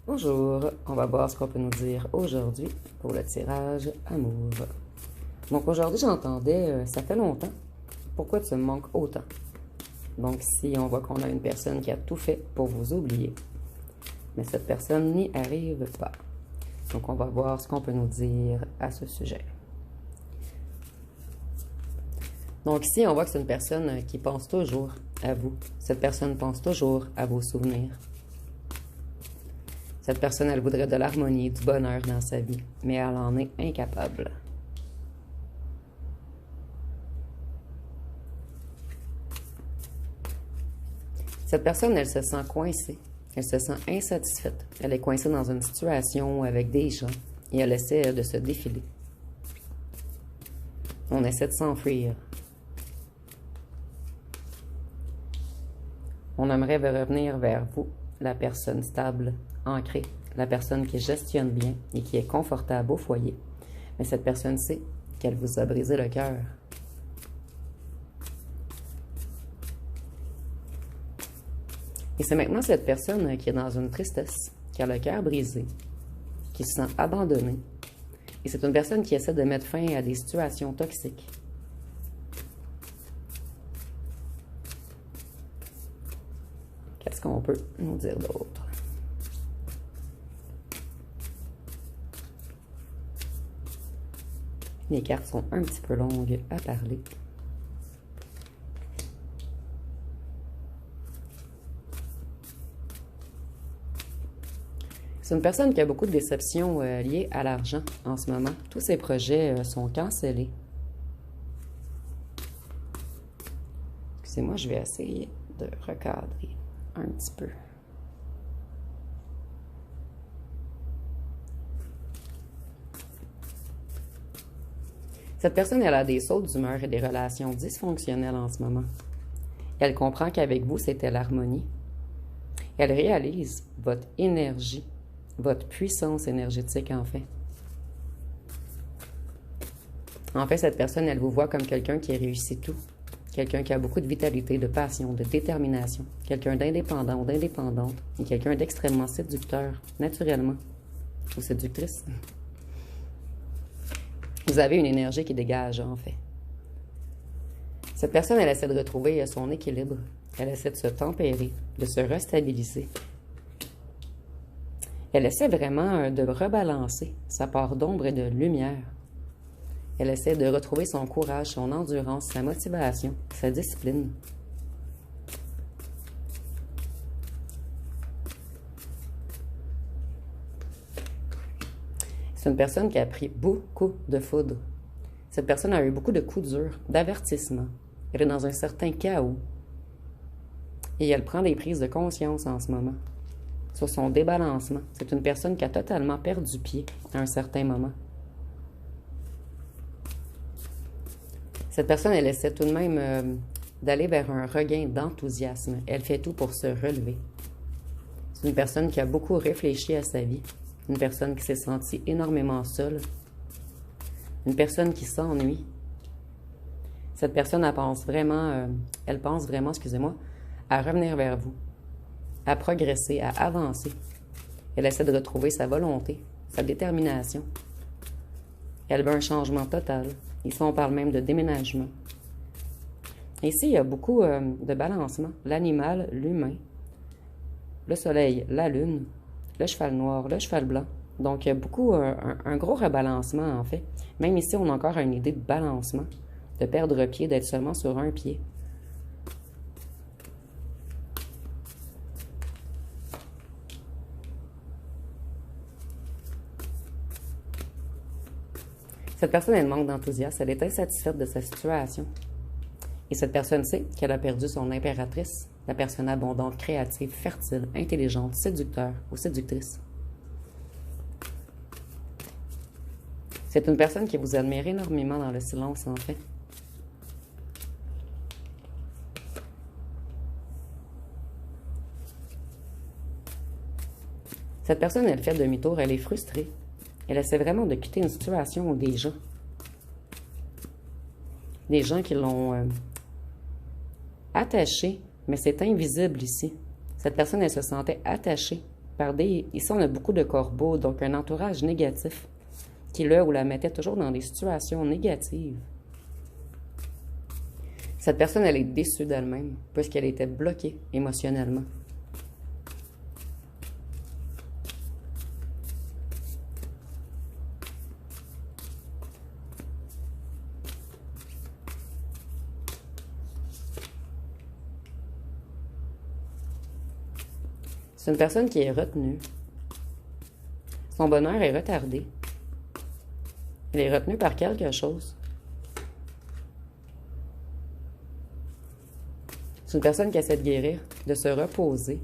Bonjour, on va voir ce qu'on peut nous dire aujourd'hui pour le tirage amour. Donc aujourd'hui, j'entendais, ça fait longtemps, pourquoi tu me manques autant? Donc si on voit qu'on a une personne qui a tout fait pour vous oublier, mais cette personne n'y arrive pas. Donc on va voir ce qu'on peut nous dire à ce sujet. Donc ici, on voit que c'est une personne qui pense toujours à vous. Cette personne pense toujours à vos souvenirs. Cette personne, elle voudrait de l'harmonie, du bonheur dans sa vie, mais elle en est incapable. Cette personne, elle se sent coincée, elle se sent insatisfaite. Elle est coincée dans une situation avec des gens et elle essaie de se défiler. On essaie de s'enfuir. On aimerait revenir vers vous, la personne stable, ancrée, la personne qui gestionne bien et qui est confortable au foyer. Mais cette personne sait qu'elle vous a brisé le cœur. Et c'est maintenant cette personne qui est dans une tristesse, qui a le cœur brisé, qui se sent abandonnée. Et c'est une personne qui essaie de mettre fin à des situations toxiques. Qu'est-ce qu'on peut nous dire d'autre? Les cartes sont un petit peu longues à parler. C'est une personne qui a beaucoup de déceptions liées à l'argent en ce moment. Tous ses projets sont cancellés. Excusez-moi, je vais essayer de recadrer un petit peu. Cette personne, elle a des sautes d'humeur et des relations dysfonctionnelles en ce moment. Elle comprend qu'avec vous, c'était l'harmonie. Elle réalise votre énergie, votre puissance énergétique, en fait. En fait, cette personne, elle vous voit comme quelqu'un qui réussit tout. Quelqu'un qui a beaucoup de vitalité, de passion, de détermination. Quelqu'un d'indépendant ou d'indépendante. Et quelqu'un d'extrêmement séducteur, naturellement. Ou séductrice. Vous avez une énergie qui dégage, en fait. Cette personne, elle essaie de retrouver son équilibre. Elle essaie de se tempérer, de se restabiliser. Elle essaie vraiment de rebalancer sa part d'ombre et de lumière. Elle essaie de retrouver son courage, son endurance, sa motivation, sa discipline. C'est une personne qui a pris beaucoup de foudre. Cette personne a eu beaucoup de coups durs, d'avertissements. Elle est dans un certain chaos. Et elle prend des prises de conscience en ce moment sur son débalancement. C'est une personne qui a totalement perdu pied à un certain moment. Cette personne, elle essaie tout de même d'aller vers un regain d'enthousiasme. Elle fait tout pour se relever. C'est une personne qui a beaucoup réfléchi à sa vie. Une personne qui s'est sentie énormément seule. Une personne qui s'ennuie. Cette personne, elle pense vraiment, excusez-moi, à revenir vers vous, à progresser, à avancer. Elle essaie de retrouver sa volonté, sa détermination. Elle veut un changement total. Ici, on parle même de déménagement. Ici, il y a beaucoup de balancement. L'animal, l'humain, le soleil, la lune, le cheval noir, le cheval blanc. Donc, il y a beaucoup, un gros rebalancement, en fait. Même ici, on a encore une idée de balancement, de perdre pied, d'être seulement sur un pied. Cette personne, elle manque d'enthousiasme, elle est insatisfaite de sa situation. Et cette personne sait qu'elle a perdu son impératrice, la personne abondante, créative, fertile, intelligente, séducteur ou séductrice. C'est une personne qui vous admire énormément dans le silence, en fait. Cette personne, elle fait demi-tour, elle est frustrée. Elle essaie vraiment de quitter une situation où des gens qui l'ont attachée, mais c'est invisible ici. Cette personne, elle se sentait attachée par des... Ici, on a beaucoup de corbeaux, donc un entourage négatif qui, là, ou la mettait toujours dans des situations négatives. Cette personne, elle est déçue d'elle-même, puisqu'elle était bloquée émotionnellement. C'est une personne qui est retenue. Son bonheur est retardé. Elle est retenue par quelque chose. C'est une personne qui essaie de guérir, de se reposer,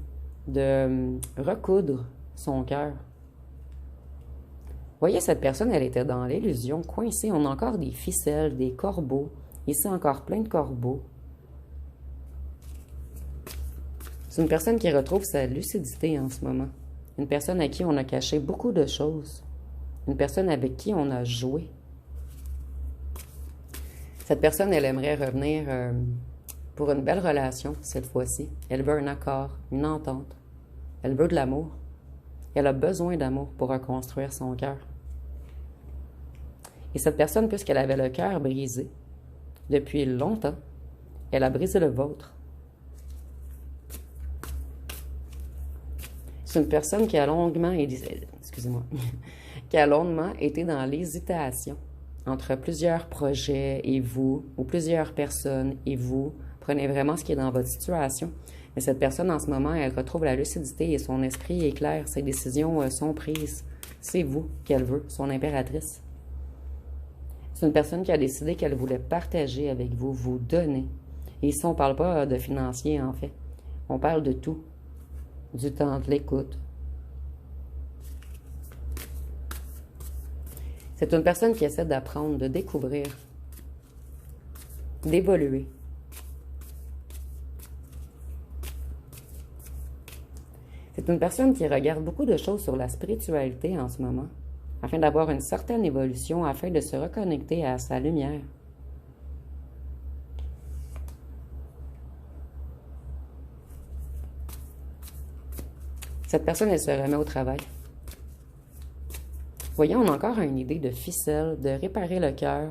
de recoudre son cœur. Voyez, cette personne, elle était dans l'illusion, coincée. On a encore des ficelles, des corbeaux. Ici, encore plein de corbeaux. C'est une personne qui retrouve sa lucidité en ce moment. Une personne à qui on a caché beaucoup de choses. Une personne avec qui on a joué. Cette personne, elle aimerait revenir pour une belle relation cette fois-ci. Elle veut un accord, une entente. Elle veut de l'amour. Elle a besoin d'amour pour reconstruire son cœur. Et cette personne, puisqu'elle avait le cœur brisé depuis longtemps, elle a brisé le vôtre. C'est une personne qui a longuement, qui a longuement été dans l'hésitation entre plusieurs projets et vous, ou plusieurs personnes et vous. Prenez vraiment ce qui est dans votre situation. Mais cette personne, en ce moment, elle retrouve la lucidité et son esprit est clair. Ses décisions sont prises. C'est vous qu'elle veut, son impératrice. C'est une personne qui a décidé qu'elle voulait partager avec vous, vous donner. Et ici, on ne parle pas de financier, en fait. On parle de tout. Du temps, de l'écoute. C'est une personne qui essaie d'apprendre, de découvrir, d'évoluer. C'est une personne qui regarde beaucoup de choses sur la spiritualité en ce moment, afin d'avoir une certaine évolution, afin de se reconnecter à sa lumière. Cette personne, elle se remet au travail. Voyons, on a encore une idée de ficelle, de réparer le cœur.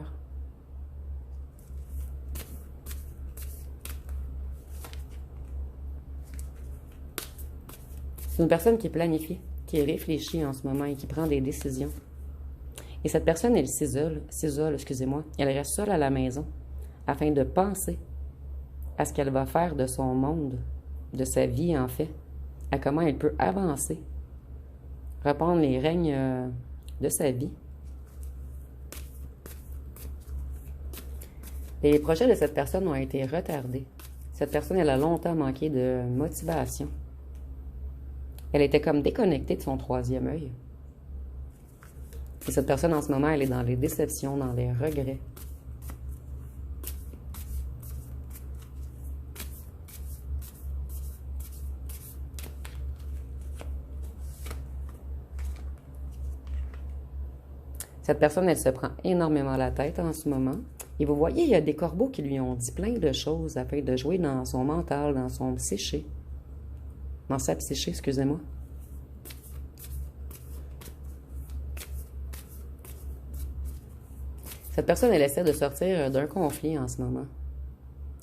C'est une personne qui planifie, qui réfléchit en ce moment et qui prend des décisions. Et cette personne, elle s'isole, elle reste seule à la maison afin de penser à ce qu'elle va faire de son monde, de sa vie en fait, à comment elle peut avancer, reprendre les règnes de sa vie. Les projets de cette personne ont été retardés. Cette personne, elle a longtemps manqué de motivation. Elle était comme déconnectée de son troisième œil. Et cette personne, en ce moment, elle est dans les déceptions, dans les regrets. Cette personne, elle se prend énormément la tête en ce moment. Et vous voyez, il y a des corbeaux qui lui ont dit plein de choses afin de jouer dans son mental, dans son psyché. Dans sa psyché, excusez-moi. Cette personne, elle essaie de sortir d'un conflit en ce moment.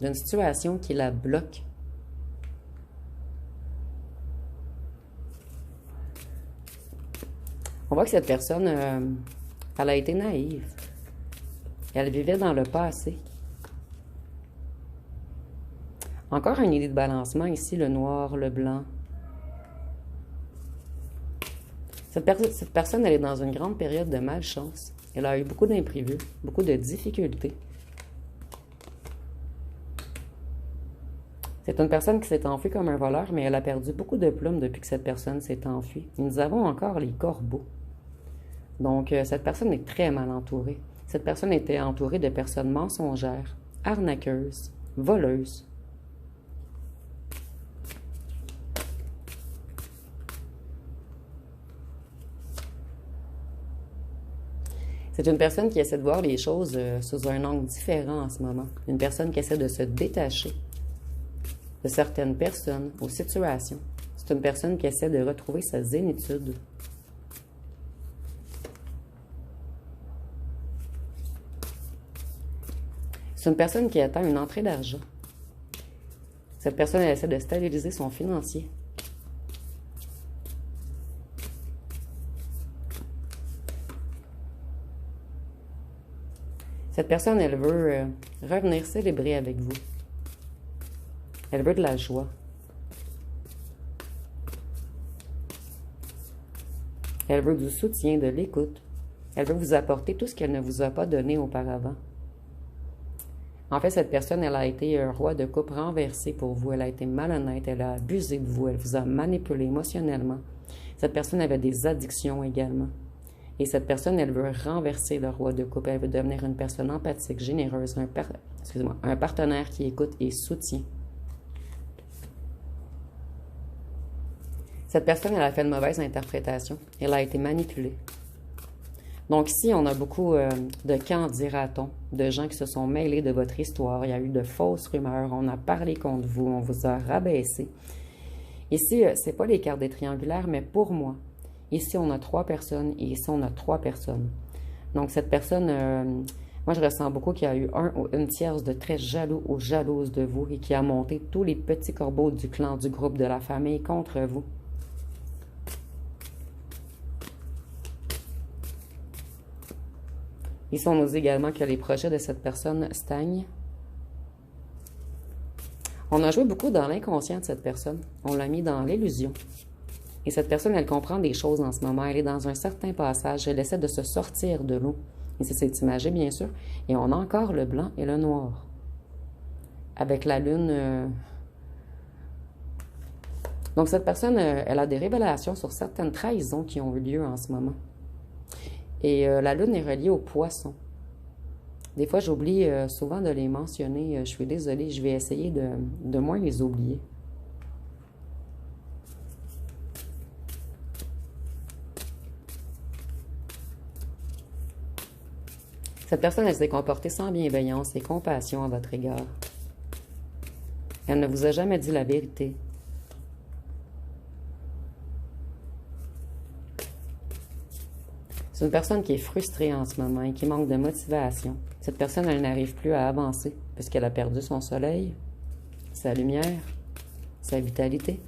D'une situation qui la bloque. On voit que cette personne, elle a été naïve. Elle vivait dans le passé. Encore une idée de balancement ici, le noir, le blanc. Cette personne, elle est dans une grande période de malchance. Elle a eu beaucoup d'imprévus, beaucoup de difficultés. C'est une personne qui s'est enfuie comme un voleur, mais elle a perdu beaucoup de plumes depuis que cette personne s'est enfuie. Et nous avons encore les corbeaux. Donc, cette personne est très mal entourée. Cette personne était entourée de personnes mensongères, arnaqueuses, voleuses. C'est une personne qui essaie de voir les choses sous un angle différent en ce moment. Une personne qui essaie de se détacher de certaines personnes ou situations. C'est C'est une personne qui essaie de retrouver sa zénitude. C'est une personne qui attend une entrée d'argent. Cette personne, elle essaie de stabiliser son financier. Cette personne, elle veut revenir célébrer avec vous. Elle veut de la joie. Elle veut du soutien, de l'écoute. Elle veut vous apporter tout ce qu'elle ne vous a pas donné auparavant. En fait, cette personne, elle a été un roi de coupe renversé pour vous. Elle a été malhonnête, elle a abusé de vous, elle vous a manipulé émotionnellement. Cette personne avait des addictions également. Et cette personne, elle veut renverser le roi de coupe. Elle veut devenir une personne empathique, généreuse, un partenaire qui écoute et soutient. Cette personne, elle a fait une mauvaise interprétation. Elle a été manipulée. Donc ici, on a beaucoup de qu'en dira-t-on, de gens qui se sont mêlés de votre histoire. Il y a eu de fausses rumeurs, on a parlé contre vous, on vous a rabaissé. Ici, c'est pas les cartes des triangulaires, mais pour moi, ici, on a 3 personnes et ici, on a 3 personnes. Donc cette personne, moi, je ressens beaucoup qu'il y a eu un ou une tierce de très jaloux ou jalouse de vous et qui a monté tous les petits corbeaux du clan, du groupe, de la famille contre vous. Ici, on nous dit également que les projets de cette personne stagnent. On a joué beaucoup dans l'inconscient de cette personne. On l'a mis dans l'illusion. Et cette personne, elle comprend des choses en ce moment. Elle est dans un certain passage. Elle essaie de se sortir de l'eau. Et c'est imagé, bien sûr. Et on a encore le blanc et le noir. Avec la lune. Donc, cette personne, elle a des révélations sur certaines trahisons qui ont eu lieu en ce moment. Et la lune est reliée aux poissons. Des fois, j'oublie souvent de les mentionner. Je suis désolée, je vais essayer de moins les oublier. Cette personne, elle s'est comportée sans bienveillance et compassion à votre égard. Elle ne vous a jamais dit la vérité. C'est une personne qui est frustrée en ce moment et qui manque de motivation. Cette personne, elle n'arrive plus à avancer puisqu'elle a perdu son soleil, sa lumière, sa vitalité.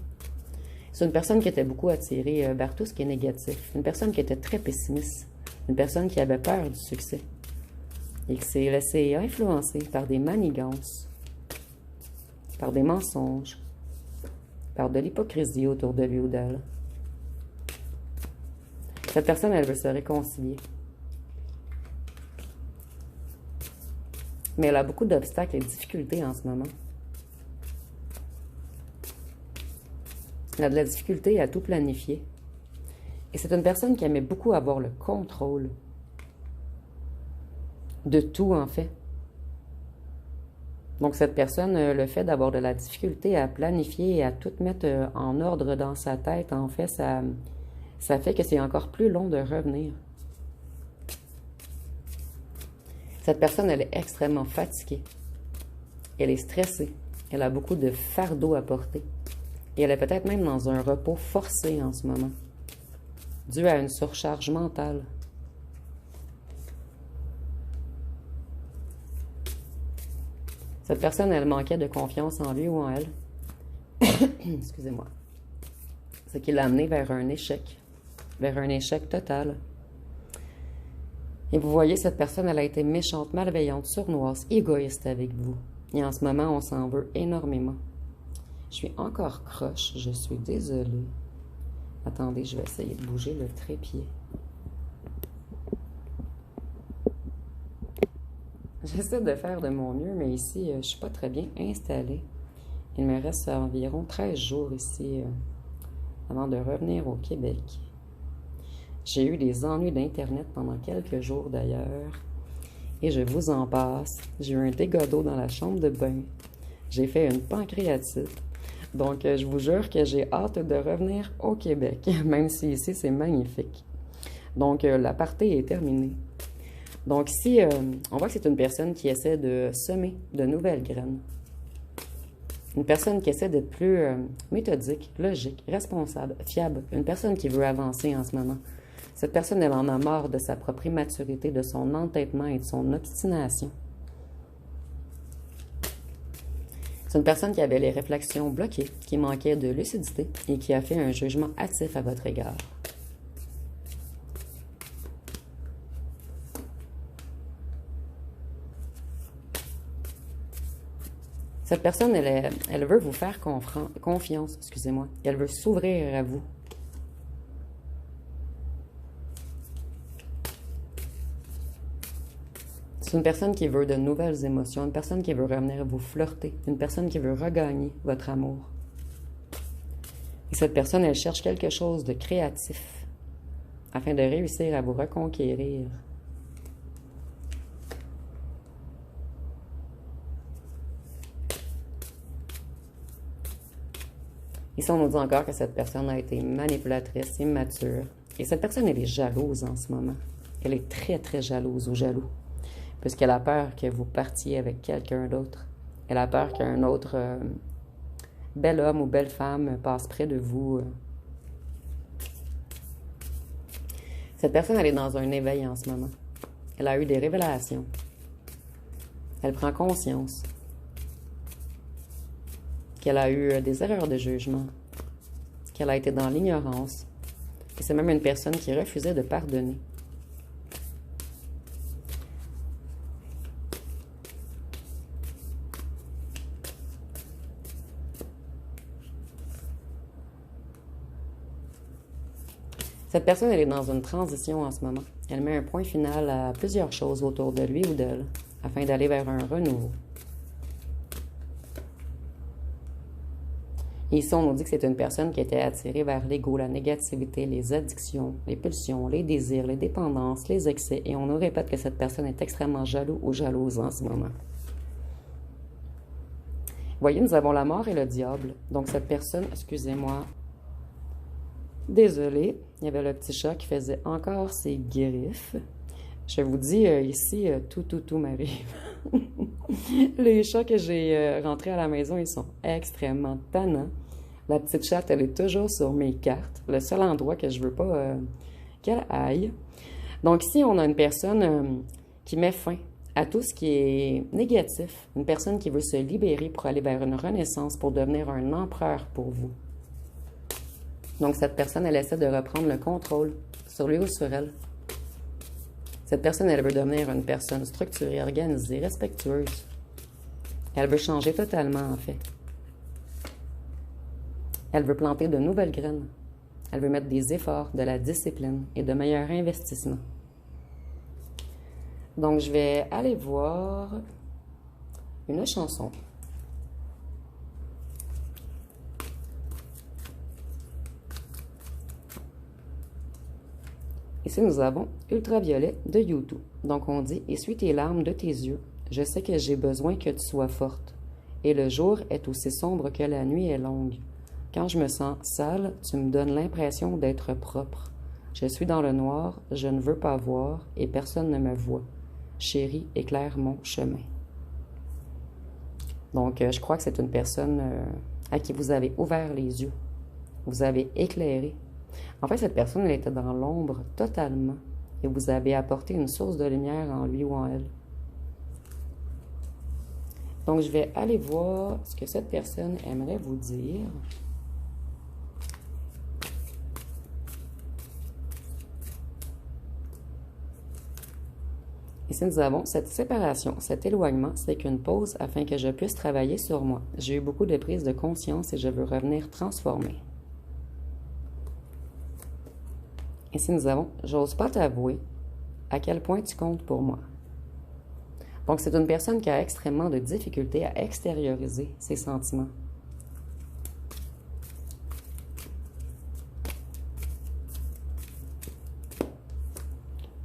C'est une personne qui était beaucoup attirée vers tout ce qui est négatif. Une personne qui était très pessimiste. Une personne qui avait peur du succès et qui s'est laissée influencer par des manigances, par des mensonges, par de l'hypocrisie autour de lui ou d'elle. Cette personne, elle veut se réconcilier. Mais elle a beaucoup d'obstacles et de difficultés en ce moment. Elle a de la difficulté à tout planifier. Et c'est une personne qui aimait beaucoup avoir le contrôle de tout, en fait. Donc, cette personne, le fait d'avoir de la difficulté à planifier et à tout mettre en ordre dans sa tête, en fait, ça fait que c'est encore plus long de revenir. Cette personne, elle est extrêmement fatiguée. Elle est stressée. Elle a beaucoup de fardeaux à porter. Et elle est peut-être même dans un repos forcé en ce moment, dû à une surcharge mentale. Cette personne, elle manquait de confiance en lui ou en elle. Excusez-moi. Ce qui l'a amené vers un échec total. Et vous voyez, cette personne, elle a été méchante, malveillante, sournoise, égoïste avec vous. Et en ce moment, on s'en veut énormément. Je suis encore croche, je suis désolée. Attendez, je vais essayer de bouger le trépied. J'essaie de faire de mon mieux, mais ici, je ne suis pas très bien installée. Il me reste environ 13 jours ici avant de revenir au Québec. J'ai eu des ennuis d'Internet pendant quelques jours d'ailleurs. Et je vous en passe. J'ai eu un dégât d'eau dans la chambre de bain. J'ai fait une pancréatite. Donc, je vous jure que j'ai hâte de revenir au Québec, même si ici, c'est magnifique. Donc, la partie est terminée. Donc, ici, on voit que c'est une personne qui essaie de semer de nouvelles graines. Une personne qui essaie d'être plus méthodique, logique, responsable, fiable. Une personne qui veut avancer en ce moment. Cette personne, elle en a marre de sa propre immaturité, de son entêtement et de son obstination. C'est une personne qui avait les réflexions bloquées, qui manquait de lucidité et qui a fait un jugement hâtif à votre égard. Cette personne, elle veut vous faire confiance, excusez-moi. Elle veut s'ouvrir à vous. C'est une personne qui veut de nouvelles émotions, une personne qui veut revenir vous flirter, une personne qui veut regagner votre amour. Et cette personne, elle cherche quelque chose de créatif afin de réussir à vous reconquérir. Ici, on nous dit encore que cette personne a été manipulatrice, immature. Et cette personne, elle est jalouse en ce moment. Elle est très, très jalouse ou jaloux. Puisqu'elle a peur que vous partiez avec quelqu'un d'autre. Elle a peur qu'un autre bel homme ou belle femme passe près de vous. Cette personne, elle est dans un éveil en ce moment. Elle a eu des révélations. Elle prend conscience qu'elle a eu des erreurs de jugement, qu'elle a été dans l'ignorance, et c'est même une personne qui refusait de pardonner. Cette personne, elle est dans une transition en ce moment. Elle met un point final à plusieurs choses autour de lui ou d'elle, afin d'aller vers un renouveau. Et ici, on nous dit que c'est une personne qui était attirée vers l'ego, la négativité, les addictions, les pulsions, les désirs, les dépendances, les excès. Et on nous répète que cette personne est extrêmement jaloux ou jalouse en ce moment. Voyez, nous avons la mort et le diable. Donc cette personne, excusez-moi, désolée, il y avait le petit chat qui faisait encore ses griffes. Je vous dis, ici, tout m'arrive. Les chats que j'ai rentrés à la maison, ils sont extrêmement tannants. La petite chatte, elle est toujours sur mes cartes. Le seul endroit que je veux pas qu'elle aille. Donc ici, on a une personne qui met fin à tout ce qui est négatif. Une personne qui veut se libérer pour aller vers une renaissance, pour devenir un empereur pour vous. Donc cette personne, elle essaie de reprendre le contrôle sur lui ou sur elle. Cette personne, elle veut devenir une personne structurée, organisée, respectueuse. Elle veut changer totalement, en fait. Elle veut planter de nouvelles graines. Elle veut mettre des efforts, de la discipline et de meilleurs investissements. Donc, je vais aller voir une chanson. Ici, nous avons Ultraviolet de YouTube. Donc, on dit « Essuie tes larmes de tes yeux. Je sais que j'ai besoin que tu sois forte. Et le jour est aussi sombre que la nuit est longue. Quand je me sens sale, tu me donnes l'impression d'être propre. Je suis dans le noir, je ne veux pas voir, et personne ne me voit. Chérie, éclaire mon chemin. » Donc, je crois que c'est une personne à qui vous avez ouvert les yeux. Vous avez éclairé. En fait, cette personne, elle était dans l'ombre totalement. Et vous avez apporté une source de lumière en lui ou en elle. Donc, je vais aller voir ce que cette personne aimerait vous dire. Ici, nous avons cette séparation, cet éloignement, c'est qu'une pause afin que je puisse travailler sur moi. J'ai eu beaucoup de prise de conscience et je veux revenir transformée. Ici, nous avons « J'ose pas t'avouer à quel point tu comptes pour moi ». Donc, c'est une personne qui a extrêmement de difficultés à extérioriser ses sentiments.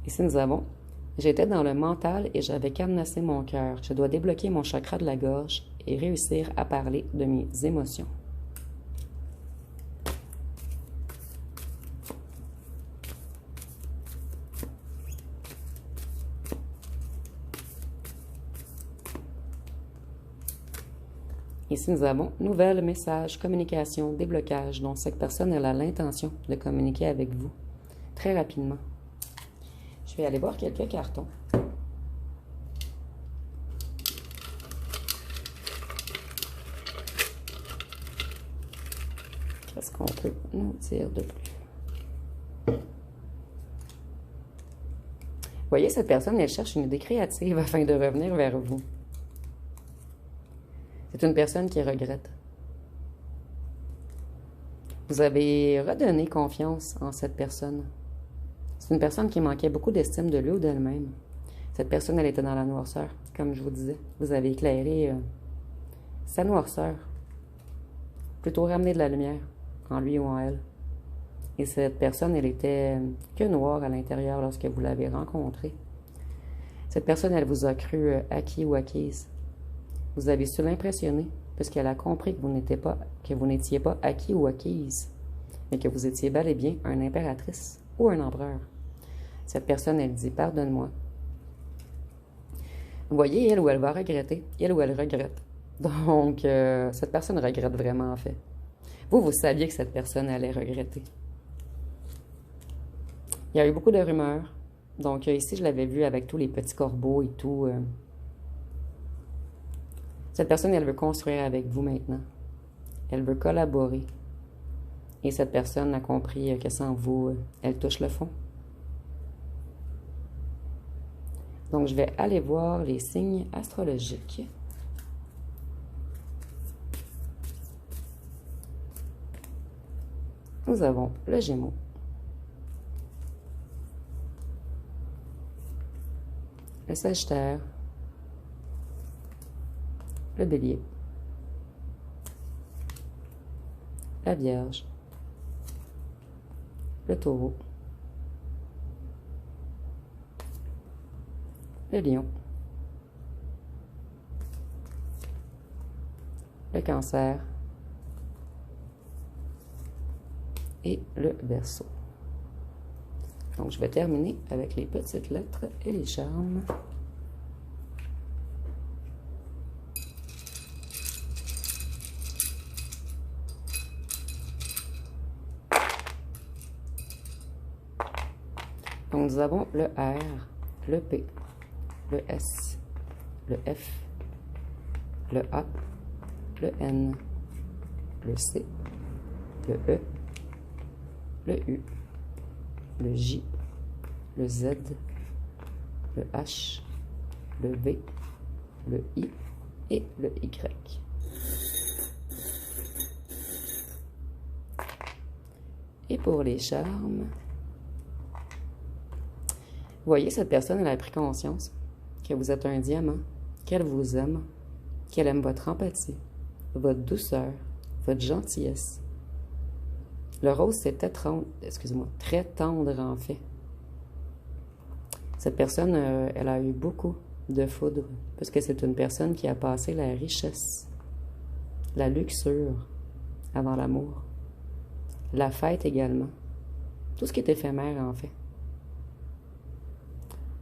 Ici, nous avons « J'étais dans le mental et j'avais cadenassé mon cœur. Je dois débloquer mon chakra de la gorge et réussir à parler de mes émotions. » Ici, nous avons nouvelles, messages, communication, déblocage. Donc, cette personne, elle a l'intention de communiquer avec vous très rapidement. Je vais aller voir quelques cartons. Qu'est-ce qu'on peut nous dire de plus? Vous voyez, cette personne, elle cherche une idée créative afin de revenir vers vous. C'est une personne qui regrette. Vous avez redonné confiance en cette personne. C'est une personne qui manquait beaucoup d'estime de lui ou d'elle-même. Cette personne, elle était dans la noirceur, comme je vous disais. Vous avez éclairé sa noirceur. Plutôt ramener de la lumière en lui ou en elle. Et cette personne, elle était que noire à l'intérieur lorsque vous l'avez rencontrée. Cette personne, elle vous a cru acquis ou acquise. Vous avez su l'impressionner, puisqu'elle a compris que vous n'étiez pas acquis ou acquise, mais que vous étiez bel et bien une impératrice ou un empereur. Cette personne, elle dit « Pardonne-moi ». Vous voyez, elle ou elle va regretter, elle ou elle regrette. Donc, cette personne regrette vraiment, en fait. Vous saviez que cette personne allait regretter. Il y a eu beaucoup de rumeurs. Donc, ici, je l'avais vu avec tous les petits corbeaux et tout. Cette personne, elle veut construire avec vous maintenant. Elle veut collaborer. Et cette personne a compris que sans vous, elle touche le fond. Donc, je vais aller voir les signes astrologiques. Nous avons le Gémeaux, le Sagittaire, le Bélier, la Vierge, le Taureau, le Lion, le Cancer et le Verseau. Donc, je vais terminer avec les petites lettres et les charmes. Donc, nous avons le R, le P, le S, le F, le A, le N, le C, le E, le U, le J, le Z, le H, le V, le I et le Y. Et pour les charmes, vous voyez, cette personne, elle a pris conscience que vous êtes un diamant, qu'elle vous aime, qu'elle aime votre empathie, votre douceur, votre gentillesse. Le rose, c'était très tendre en fait. Cette personne, elle a eu beaucoup de foudre, parce que c'est une personne qui a passé la richesse, la luxure avant l'amour, la fête également, tout ce qui est éphémère en fait.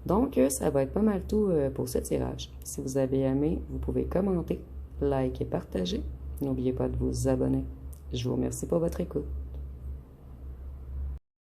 Donc, ça va être pas mal tout pour ce tirage. Si vous avez aimé, vous pouvez commenter, liker et partager. N'oubliez pas de vous abonner. Je vous remercie pour votre écoute.